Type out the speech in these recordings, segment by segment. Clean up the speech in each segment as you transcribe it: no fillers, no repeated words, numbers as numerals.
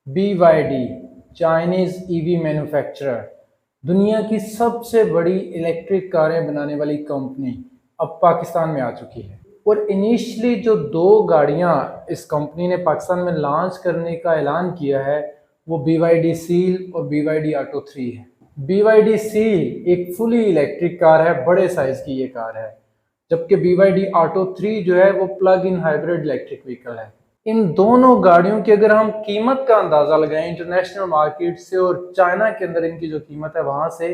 BYD Chinese EV manufacturer, दुनिया की सबसे बड़ी इलेक्ट्रिक कारें बनाने वाली कंपनी अब पाकिस्तान में आ चुकी है। और इनिशियली जो दो गाड़ियां इस कंपनी ने पाकिस्तान में लॉन्च करने का ऐलान किया है वो BYD सील और BYD ऑटो 3 है। BYD सील एक फुली इलेक्ट्रिक कार है, बड़े साइज की ये कार है, जबकि BYD ऑटो 3 जो है वो plug in hybrid electric vehicle है। इन दोनों गाड़ियों की अगर हम कीमत का अंदाजा लगाएं इंटरनेशनल मार्केट से और चाइना के अंदर इनकी जो कीमत है वहां से,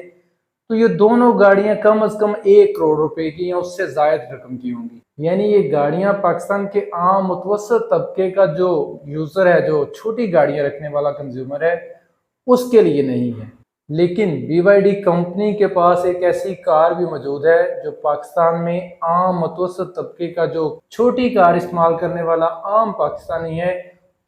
तो ये दोनों गाड़ियां कम से कम 1 करोड़ रुपए की या उससे जायद रकम की होंगी। यानी ये गाड़ियां पाकिस्तान के आम मुतवसत तबके का जो यूजर है, जो छोटी गाड़ियां रखने वाला कंज्यूमर है, उसके लिए नहीं है। लेकिन BYD कंपनी के पास एक ऐसी कार भी मौजूद है जो पाकिस्तान में आम मुतवसत तबके का जो छोटी कार इस्तेमाल करने वाला आम पाकिस्तानी है,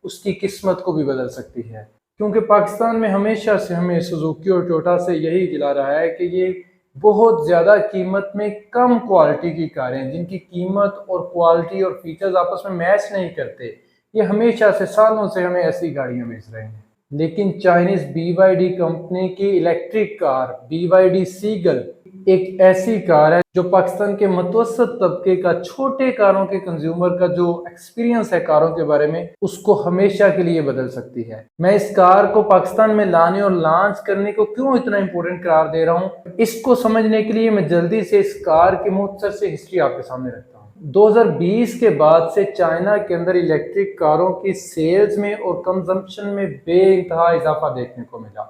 उसकी किस्मत को भी बदल सकती है। क्योंकि पाकिस्तान में हमेशा से हमें सुजुकी और टोयोटा से यही गिला रहा है कि ये बहुत ज़्यादा कीमत में कम क्वालिटी की कारें, जिनकी कीमत और क्वालिटी और फीचर्स आपस में मैच नहीं करते, ये हमेशा से सालों से हमें ऐसी गाड़ियां बेच रहे हैं। लेकिन चाइनीज BYD कंपनी की इलेक्ट्रिक कार BYD सीगल एक ऐसी कार है जो पाकिस्तान के मुतवसत तबके का, छोटे कारों के कंज्यूमर का जो एक्सपीरियंस है कारों के बारे में, उसको हमेशा के लिए बदल सकती है। मैं इस कार को पाकिस्तान में लाने और लॉन्च करने को क्यों इतना इंपॉर्टेंट करार दे रहा हूँ, इसको समझने के लिए मैं जल्दी से इस कार की मुख्तसर से हिस्ट्री आपके सामने रखता हूँ। 2020 के बाद से चाइना के अंदर इलेक्ट्रिक कारों की सेल्स में और कंजम्पशन में बेइंतहा इजाफा देखने को मिला।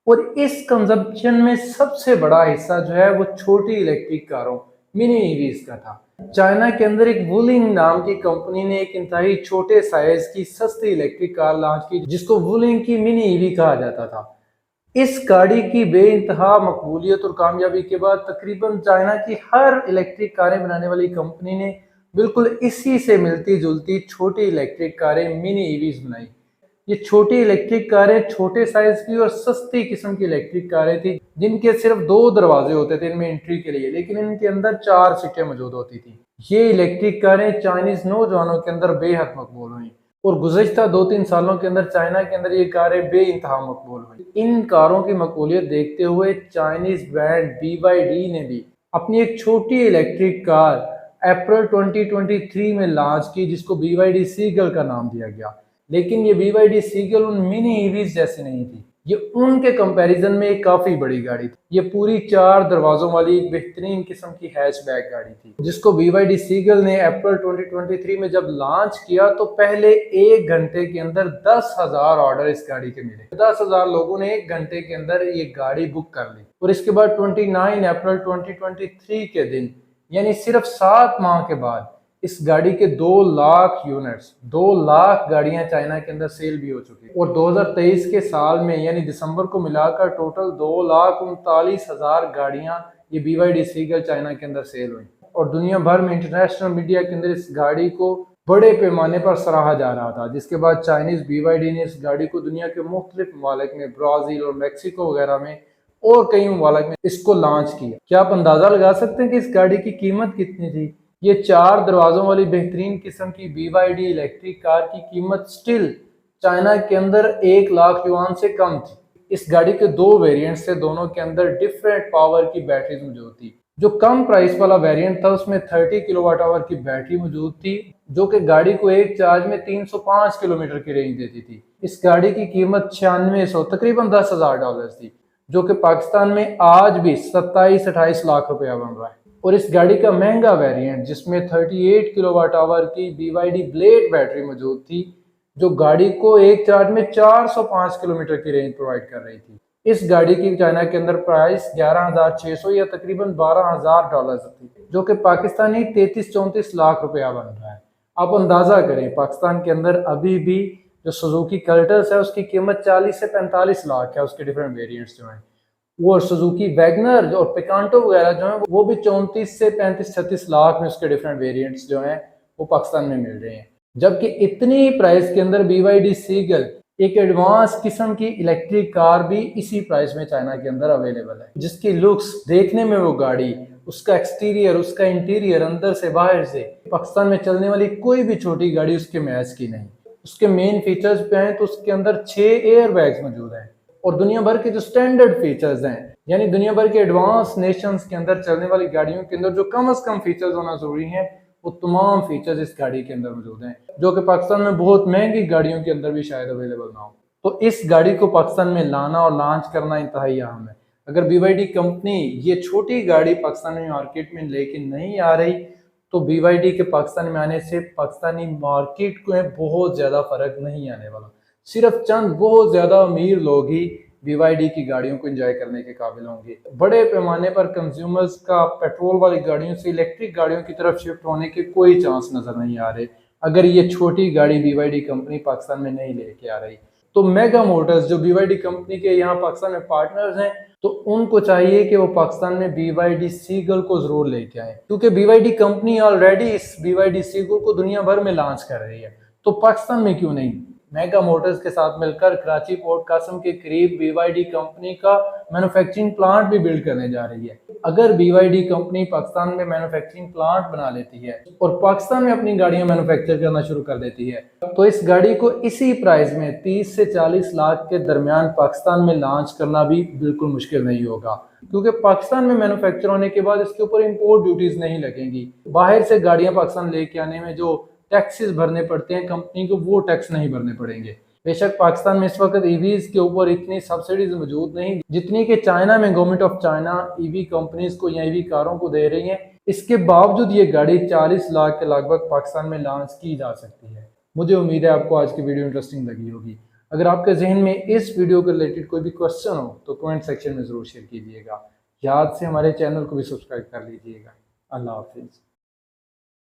और इस कंजम्पशन में सबसे बड़ा हिस्सा जो है वो छोटी इलेक्ट्रिक कारों, मिनी ईवीज का था। चाइना के अंदर एक वुलिंग नाम की कंपनी ने एक इंतहाई छोटे साइज की सस्ती इलेक्ट्रिक कार लॉन्च की जिसको वुलिंग की मिनी ईवी कहा जाता था। इस गाड़ी की बेइंतहा मकबूलियत और कामयाबी के बाद तकरीबन चाइना की हर इलेक्ट्रिक कारें बनाने वाली कंपनी ने बिल्कुल इसी से मिलती जुलती छोटी इलेक्ट्रिक कारें, मिनी ईवीज बनाई। ये छोटी इलेक्ट्रिक कारें छोटे साइज की और सस्ती किस्म की इलेक्ट्रिक कारें थी, जिनके सिर्फ 2 दरवाजे होते थे इनमें एंट्री के लिए, लेकिन इनके अंदर 4 सीटें मौजूद होती थी। ये इलेक्ट्रिक कारें चाइनीज नौजवानों के अंदर बेहद मकबूल हुई और गुज़श्ता 2-3 सालों के अंदर चाइना के अंदर ये कारें बेइंतहा मकबूल हुई। इन कारों की मकबूलियत देखते हुए चाइनीज ब्रांड BYD ने भी अपनी एक छोटी इलेक्ट्रिक कार अप्रैल 2023 में लॉन्च की, जिसको BYD सीगल का नाम दिया गया। लेकिन ये BYD सीगल उन मिनी ईवीज जैसी नहीं थी, ये उनके कंपैरिजन में एक काफी बड़ी गाड़ी थी। ये पूरी 4 दरवाजों वाली एक बेहतरीन किस्म की हैचबैक गाड़ी थी, जिसको BYD सीगल ने अप्रैल 2023 में जब लॉन्च किया तो पहले 1 घंटे के अंदर 10,000 ऑर्डर इस गाड़ी के मिले। 10,000 लोगों ने 1 घंटे के अंदर ये गाड़ी बुक कर ली। और इसके बाद 29 अप्रैल 2023 के दिन, यानी सिर्फ 7 माह के बाद, इस गाड़ी के 2 लाख यूनिट्स, 2 लाख गाड़ियां चाइना के अंदर सेल भी हो चुकी है। और 2023 के साल में यानी दिसंबर को मिलाकर टोटल 2,39,000 गाड़ियां ये BYD सीगल चाइना के अंदर सेल हुई। और दुनिया भर में इंटरनेशनल मीडिया के अंदर इस गाड़ी को बड़े पैमाने पर सराहा जा रहा था, जिसके बाद चाइनीज BYD ने इस गाड़ी को दुनिया के मुख्तलिफ ममालिक में, ब्राज़ील और मैक्सिको वगैरह में और कई ममालिक में इसको लॉन्च किया। क्या आप अंदाजा लगा सकते हैं कि इस गाड़ी की कीमत कितनी थी? ये 4 दरवाजों वाली बेहतरीन किस्म की BYD इलेक्ट्रिक कार की कीमत स्टिल चाइना के अंदर 1 लाख युआन से कम थी। इस गाड़ी के 2 वेरिएंट्स थे, दोनों के अंदर डिफरेंट पावर की बैटरीज मौजूद थी। जो कम प्राइस वाला वेरिएंट था उसमें 30 किलोवाट आवर की बैटरी मौजूद थी, जो कि गाड़ी को एक चार्ज में 305 किलोमीटर की रेंज देती थी। इस गाड़ी की कीमत 9600 तकरीबन $10,000 थी, जो कि पाकिस्तान में आज भी 27-28 लाख रुपया बन रहा है। और इस गाड़ी का महंगा वेरिएंट जिसमें 38 किलोवाट आवर की BYD ब्लेड बैटरी मौजूद थी, जो गाड़ी को एक चार्ज में 405 किलोमीटर की रेंज प्रोवाइड कर रही थी। इस गाड़ी की चाइना के अंदर प्राइस 11,600 या तकरीबन $12,000 थी, जो कि पाकिस्तानी 33-34 लाख रुपया बन रहा है। आप अंदाजा करें, पाकिस्तान के अंदर अभी भी जो सुजुकी कल्टस है उसकी कीमत 40 से 45 लाख है, उसके डिफरेंट वेरिएंट्स जो हैं। वो सुजुकी वैगनर और पिकांटो वगैरह जो है वो भी 34 से 35-36 लाख में उसके डिफरेंट वेरिएंट्स जो हैं वो पाकिस्तान में मिल रहे हैं। जबकि इतनी ही प्राइस के अंदर BYD सीगल एक एडवांस किस्म की इलेक्ट्रिक कार भी इसी प्राइस में चाइना के अंदर अवेलेबल है, जिसकी लुक्स देखने में वो गाड़ी, उसका एक्सटीरियर, उसका इंटीरियर, अंदर से बाहर से पाकिस्तान में चलने वाली कोई भी छोटी गाड़ी उसके मैच की नहीं। उसके मेन फीचर्स पे हैं तो उसके अंदर 6 एयर बैग्स मौजूद हैं और दुनिया भर के जो स्टैंडर्ड फीचर्स हैं, यानी दुनिया भर के एडवांस नेशंस के अंदर चलने वाली गाड़ियों के अंदर जो कम से कम फीचर्स होना जरूरी हैं, वो तमाम फीचर्स इस गाड़ी के अंदर मौजूद हैं, जो कि पाकिस्तान में बहुत महंगी गाड़ियों के अंदर भी शायद अवेलेबल ना हो। तो इस गाड़ी को पाकिस्तान में लाना और लॉन्च करना इंतहाई अहम है। अगर BYD कंपनी ये छोटी गाड़ी पाकिस्तान में मार्केट में लेके नहीं आ रही तो BYD के पाकिस्तान में आने से पाकिस्तानी मार्केट को बहुत ज़्यादा फर्क नहीं आने वाला। सिर्फ चंद बहुत ज़्यादा अमीर लोग ही BYD की गाड़ियों को एंजॉय करने के काबिल होंगे। बड़े पैमाने पर कंज्यूमर्स का पेट्रोल वाली गाड़ियों से इलेक्ट्रिक गाड़ियों की तरफ शिफ्ट होने के कोई चांस नज़र नहीं आ रहे अगर ये छोटी गाड़ी BYD कंपनी पाकिस्तान में नहीं लेके आ रही। तो मेगा मोटर्स जो BYD कंपनी के यहाँ पाकिस्तान में पार्टनर्स हैं, तो उनको चाहिए कि वो पाकिस्तान में BYD सीगल को जरूर लेके आए, क्योंकि BYD कंपनी ऑलरेडी इस BYD सीगल को दुनिया भर में लॉन्च कर रही है, तो पाकिस्तान में क्यों नहीं। मेगा मोटर्स के साथ मिलकर कराची पोर्ट कासिम के करीब BYD कंपनी का मैन्युफैक्चरिंग प्लांट भी बिल्ड करने जा रही है। अगर BYD कंपनी पाकिस्तान में मैन्युफैक्चरिंग प्लांट बना लेती है और पाकिस्तान में अपनी गाड़ियां मैन्युफैक्चर करना शुरू कर देती है, तो इस गाड़ी को इसी प्राइस में 30 से 40 लाख के दरमियान पाकिस्तान में लॉन्च करना भी बिल्कुल मुश्किल नहीं होगा, क्योंकि पाकिस्तान में मैन्युफैक्चर होने के बाद इसके ऊपर इंपोर्ट ड्यूटीज नहीं लगेंगी। बाहर से गाड़ियां पाकिस्तान लेके आने में जो टैक्सेस भरने पड़ते हैं कंपनी को, वो टैक्स नहीं भरने पड़ेंगे। बेशक पाकिस्तान में इस वक्त ईवीज के ऊपर इतनी सब्सिडीज मौजूद नहीं जितनी कि चाइना में government of China EV companies को या ईवी कारों को दे रही है। इसके बावजूद ये गाड़ी 40 लाख के लगभग पाकिस्तान में लॉन्च की जा सकती है। मुझे उम्मीद है आपको आज की वीडियो इंटरेस्टिंग लगी होगी। अगर आपके जहन में इस वीडियो के रिलेटेड कोई भी क्वेश्चन हो तो कमेंट सेक्शन में जरूर शेयर कीजिएगा। याद से हमारे चैनल को भी सब्सक्राइब कर लीजिएगा। अल्लाह हाफिज।